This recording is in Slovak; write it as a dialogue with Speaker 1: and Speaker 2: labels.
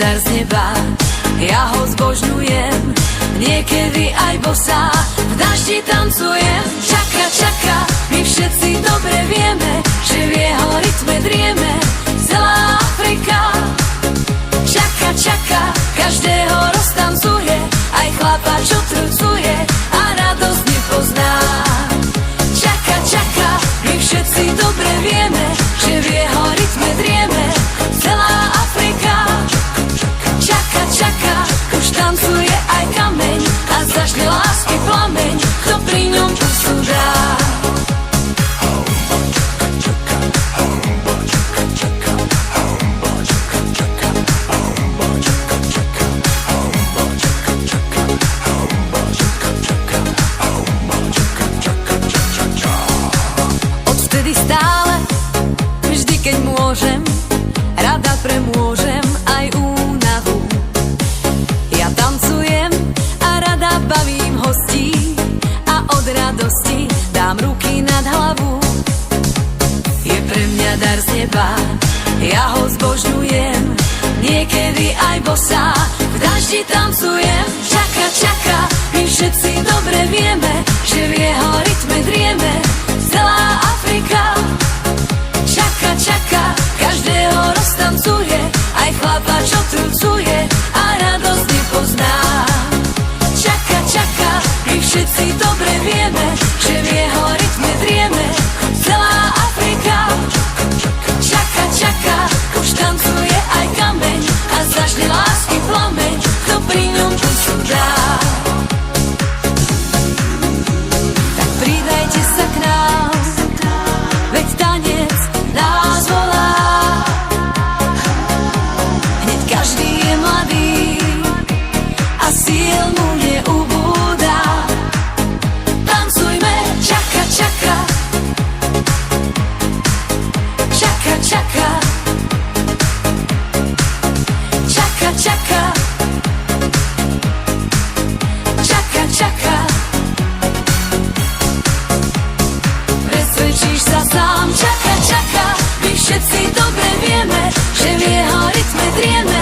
Speaker 1: dar z neba, ja ho zbožňujem, niekedy aj bosá, v daždi tancujem. Čaka, čaka, my všetci dobre vieme, že v jeho rytme drieme celá Afrika. Čaka, čaka, každého roztancuje, aj chlapa, čo trucuje a radosť nepozná. Čaka, čaka, my všetci dobre vieme, že v jeho rytme drieme celá Afrika. Čaka, čaka, už tancuje aj kameň a začne lásky plameň, kto pri ňom pusu dá. Odvtedy stále, vždy keď môžem, rada premôžem aj únavu. Ja tancujem a rada bavím hostí a od radosti dám ruky nad hlavu. Je pre mňa dar z neba, ja ho zbožňujem, niekedy aj bosá, v daždi tancujem. Čaka, čaka, my všetci dobre vieme, že v jeho rytme drieme celá Afrika. Čaka, čaka, každého roztancuje, aj chlapa, čo trucuje a radosť nepozná. Čaka, čaka, my všetci dobre vieme, že v jeho rytme drieme celá Afrika. Čaka, čaka, už tancuje aj kameň a začne lásky plameň, kto pri ňom pusu dá. Tak pridajte sa k nám, veď tanec nás volá. Hneď každý je mladý a síl mu neubúda. Tancujme, čaka, čaka, čaka, čaka, čaka, čaka, čaka, čaka. Presvedčíš sa sám, čaka, čaka, my všetci dobre vieme, že v jeho rytme drieme